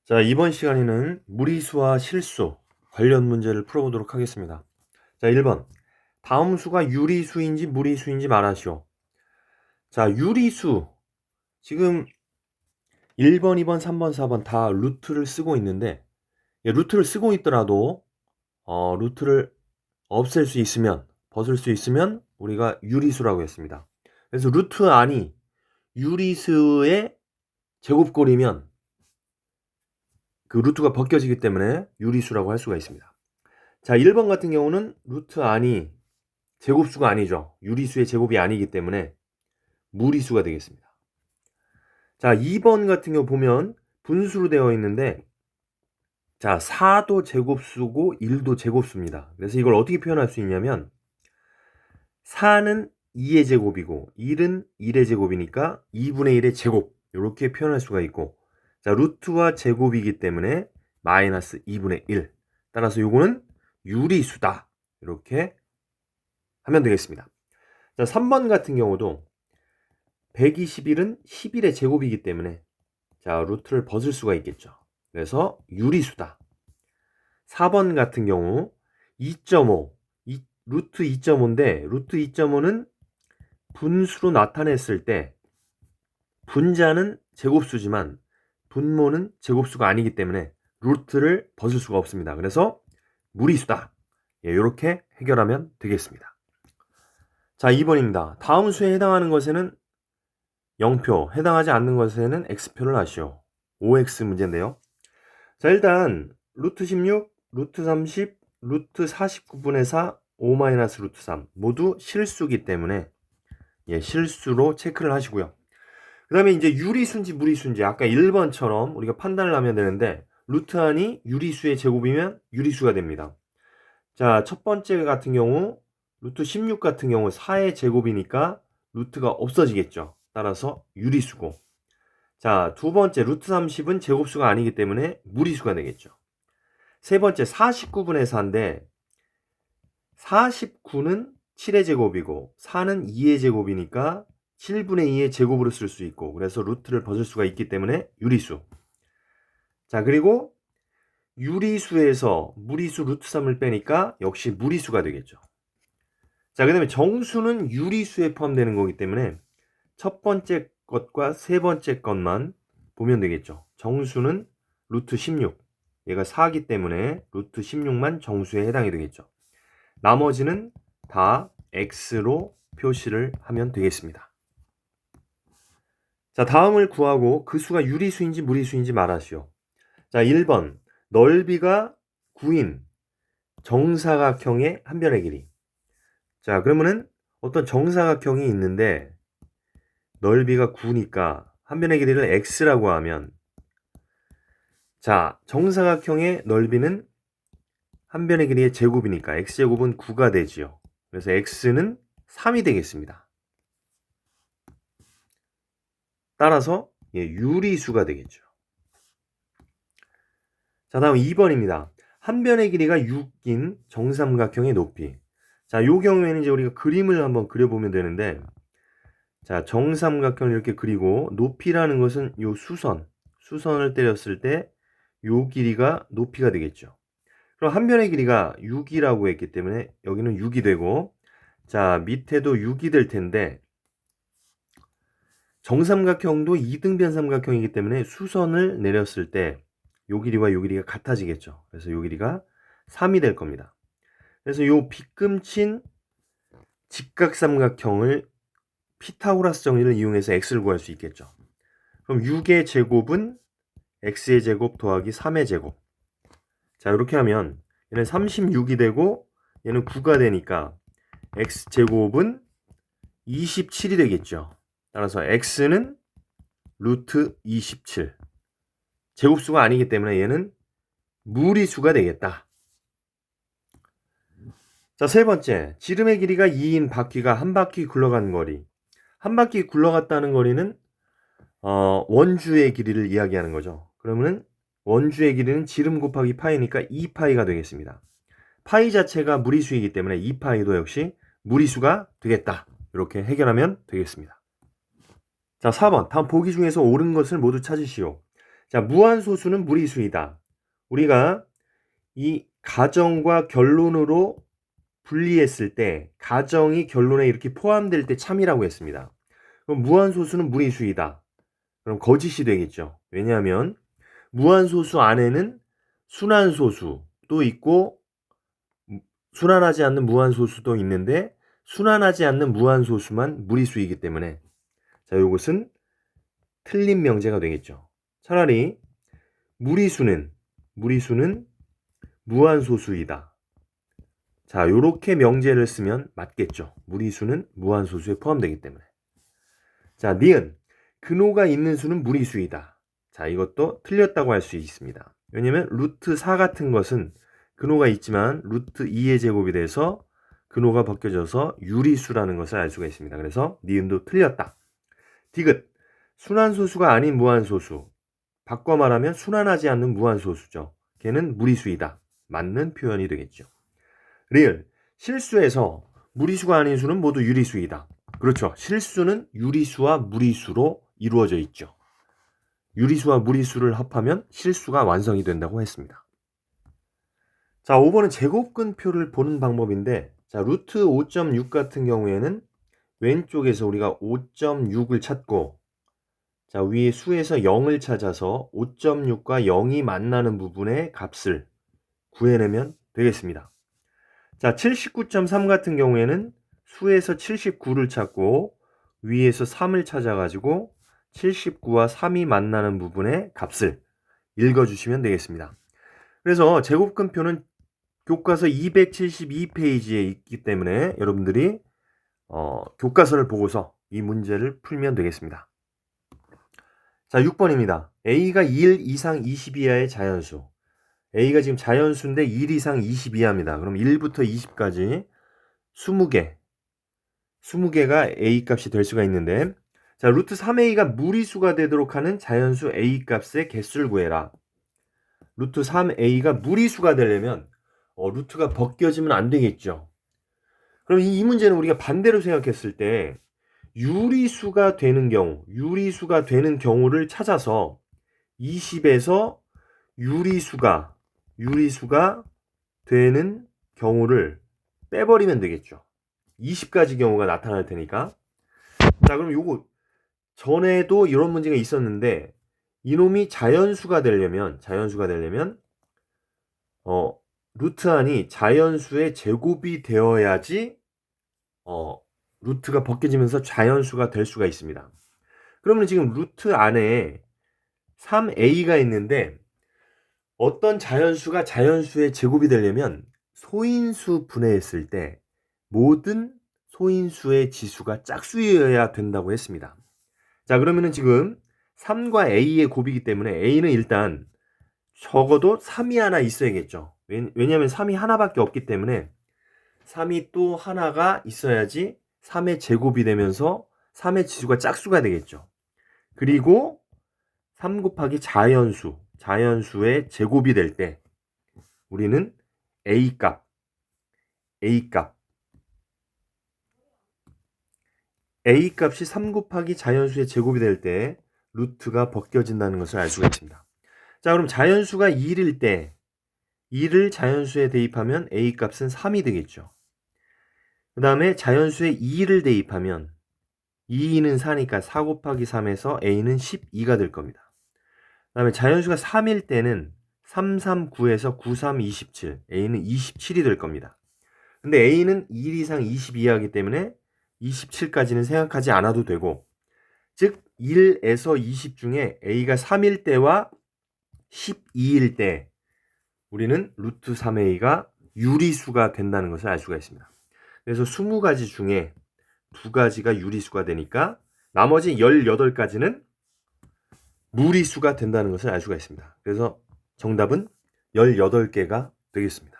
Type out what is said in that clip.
자, 이번 시간에는 무리수와 실수 관련 문제를 풀어보도록 하겠습니다. 자, 1번. 다음 수가 유리수인지 무리수인지 말하시오. 자, 유리수. 지금 1번, 2번, 3번, 4번 다 루트를 쓰고 있는데, 루트를 쓰고 있더라도, 루트를 없앨 수 있으면, 벗을 수 있으면 우리가 유리수라고 했습니다. 그래서 루트 안이 유리수의 제곱꼴이면 그 루트가 벗겨지기 때문에 유리수라고 할 수가 있습니다. 자, 1번 같은 경우는 루트 안이 제곱수가 아니죠. 유리수의 제곱이 아니기 때문에 무리수가 되겠습니다. 자, 2번 같은 경우 보면 분수로 되어 있는데, 자, 4도 제곱수고 1도 제곱수입니다. 그래서 이걸 어떻게 표현할 수 있냐면 4는 2의 제곱이고 1은 1의 제곱이니까 2분의 1의 제곱, 이렇게 표현할 수가 있고, 자, 루트와 제곱이기 때문에 마이너스 2분의 1. 따라서 요거는 유리수다, 이렇게 하면 되겠습니다. 자, 3번 같은 경우도 121은 11의 제곱이기 때문에, 자, 루트를 벗을 수가 있겠죠. 그래서 유리수다. 4번 같은 경우 2.5, 루트 2.5인데 루트 2.5는 분수로 나타냈을 때 분자는 제곱수지만 분모는 제곱수가 아니기 때문에 루트를 벗을 수가 없습니다. 그래서 무리수다. 이렇게 해결하면 되겠습니다. 자, 2번입니다. 다음 수에 해당하는 것에는 0표, 해당하지 않는 것에는 X표를 하시오. OX 문제인데요. 자, 일단 루트 16, 루트 30, 루트 49분의 4, 5 마이너스 루트 3 모두 실수기 때문에 실수로 체크를 하시고요. 그 다음에 이제 유리수인지 무리수인지 아까 1번처럼 우리가 판단을 하면 되는데, 루트 안이 유리수의 제곱이면 유리수가 됩니다. 자, 첫 번째 같은 경우 루트 16 같은 경우 4의 제곱이니까 루트가 없어지겠죠. 따라서 유리수고, 자, 두 번째 루트 30은 제곱수가 아니기 때문에 무리수가 되겠죠. 세 번째 49분의 4인데 49는 7의 제곱이고 4는 2의 제곱이니까 7분의 2의 제곱으로 쓸 수 있고, 그래서 루트를 벗을 수가 있기 때문에 유리수. 자, 그리고 유리수에서 무리수 루트 3을 빼니까 역시 무리수가 되겠죠. 자, 그 다음에 정수는 유리수에 포함되는 거기 때문에 첫 번째 것과 세 번째 것만 보면 되겠죠. 정수는 루트 16, 얘가 4기 때문에 루트 16만 정수에 해당이 되겠죠. 나머지는 다 X로 표시를 하면 되겠습니다. 자, 다음을 구하고 그 수가 유리수인지 무리수인지 말하시오. 자, 1번 넓이가 9인 정사각형의 한 변의 길이. 자, 그러면은 어떤 정사각형이 있는데 넓이가 9니까 한 변의 길이를 X라고 하면, 자, 정사각형의 넓이는 한 변의 길이의 제곱이니까 X제곱은 9가 되지요. 그래서 X는 3이 되겠습니다. 따라서 유리수가 되겠죠. 자, 다음 2번입니다. 한 변의 길이가 6인 정삼각형의 높이. 자, 요 경우에는 이제 우리가 그림을 한번 그려보면 되는데, 자, 정삼각형을 이렇게 그리고 높이라는 것은 요 수선을 때렸을 때 요 길이가 높이가 되겠죠. 그럼 한 변의 길이가 6이라고 했기 때문에 여기는 6이 되고, 자, 밑에도 6이 될 텐데, 정삼각형도 이등변 삼각형이기 때문에 수선을 내렸을 때 요 길이와 요 길이가 같아지겠죠. 그래서 요 길이가 3이 될 겁니다. 그래서 요 빗금친 직각삼각형을 피타고라스 정리를 이용해서 x를 구할 수 있겠죠. 그럼 6의 제곱은 x의 제곱 더하기 3의 제곱. 자, 이렇게 하면 얘는 36이 되고 얘는 9가 되니까 x제곱은 27이 되겠죠. 따라서 x는 루트 27. 제곱수가 아니기 때문에 얘는 무리수가 되겠다. 자, 세 번째. 지름의 길이가 2인 바퀴가 한 바퀴 굴러간 거리. 한 바퀴 굴러갔다는 거리는 원주의 길이를 이야기하는 거죠. 그러면은 원주의 길이는 지름 곱하기 파이니까 2파이가 되겠습니다. 파이 자체가 무리수이기 때문에 2파이도 역시 무리수가 되겠다. 이렇게 해결하면 되겠습니다. 자, 4번. 다음 보기 중에서 옳은 것을 모두 찾으시오. 자, 무한소수는 무리수이다. 우리가 이 가정과 결론으로 분리했을 때 가정이 결론에 이렇게 포함될 때 참이라고 했습니다. 그럼 무한소수는 무리수이다. 그럼 거짓이 되겠죠. 왜냐하면 무한소수 안에는 순환소수도 있고 순환하지 않는 무한소수도 있는데 순환하지 않는 무한소수만 무리수이기 때문에 자, 이것은 틀린 명제가 되겠죠. 차라리 무리수는 무한소수이다. 자, 요렇게 명제를 쓰면 맞겠죠. 무리수는 무한소수에 포함되기 때문에. 자, 니은 근호가 있는 수는 무리수이다. 자, 이것도 틀렸다고 할 수 있습니다. 왜냐면 루트 4 같은 것은 근호가 있지만 루트 2의 제곱이 돼서 근호가 벗겨져서 유리수라는 것을 알 수가 있습니다. 그래서 니은도 틀렸다. 디귿 순환소수가 아닌 무한소수. 바꿔 말하면 순환하지 않는 무한소수죠. 걔는 무리수이다. 맞는 표현이 되겠죠. 리을 실수에서 무리수가 아닌 수는 모두 유리수이다. 그렇죠. 실수는 유리수와 무리수로 이루어져 있죠. 유리수와 무리수를 합하면 실수가 완성이 된다고 했습니다. 자, 5번은 제곱근표를 보는 방법인데 자, 루트 5.6 같은 경우에는 왼쪽에서 우리가 5.6을 찾고 자, 위에 수에서 0을 찾아서 5.6과 0이 만나는 부분의 값을 구해내면 되겠습니다. 자, 79.3 같은 경우에는 수에서 79를 찾고 위에서 3을 찾아가지고 79와 3이 만나는 부분의 값을 읽어주시면 되겠습니다. 그래서 제곱근표는 교과서 272페이지에 있기 때문에 여러분들이 교과서를 보고서 이 문제를 풀면 되겠습니다. 자, 6번입니다. A가 1 이상 20 이하의 자연수. A가 지금 자연수인데 1 이상 20 이하입니다. 그럼 1부터 20까지 20개가 A 값이 될 수가 있는데 자, 루트 3A가 무리수가 되도록 하는 자연수 A 값의 개수를 구해라. 루트 3A가 무리수가 되려면 루트가 벗겨지면 안 되겠죠. 그럼 이 문제는 우리가 반대로 생각했을 때 유리수가 되는 경우를 찾아서 20에서 유리수가 되는 경우를 빼버리면 되겠죠. 20가지 경우가 나타날 테니까. 자, 그럼 요거 전에도 이런 문제가 있었는데 이놈이 자연수가 되려면 루트 안이 자연수의 제곱이 되어야지 루트가 벗겨지면서 자연수가 될 수가 있습니다. 그러면 지금 루트 안에 3a가 있는데 어떤 자연수가 자연수의 제곱이 되려면 소인수 분해했을 때 모든 소인수의 지수가 짝수여야 된다고 했습니다. 자, 그러면은 지금 3과 a의 곱이기 때문에 a는 일단 적어도 3이 하나 있어야겠죠. 왜냐하면 3이 하나밖에 없기 때문에 3이 또 하나가 있어야지 3의 제곱이 되면서 3의 지수가 짝수가 되겠죠. 그리고 3 곱하기 자연수의 제곱이 될 때 우리는 A 값이 3 곱하기 자연수의 제곱이 될 때 루트가 벗겨진다는 것을 알 수가 있습니다. 자, 그럼 자연수가 1일 때 2를 자연수에 대입하면 A 값은 3이 되겠죠. 그 다음에 자연수에 2를 대입하면 2는 4니까 4 곱하기 3에서 A는 12가 될 겁니다. 그 다음에 자연수가 3일 때는 3, 3, 9에서 9, 3, 27 A는 27이 될 겁니다. 근데 A는 1 이상 20 이하이기 때문에 27까지는 생각하지 않아도 되고 즉 1에서 20 중에 A가 3일 때와 12일 때 우리는 루트 3A가 유리수가 된다는 것을 알 수가 있습니다. 그래서 20가지 중에 2가지가 유리수가 되니까 나머지 18가지는 무리수가 된다는 것을 알 수가 있습니다. 그래서 정답은 18개가 되겠습니다.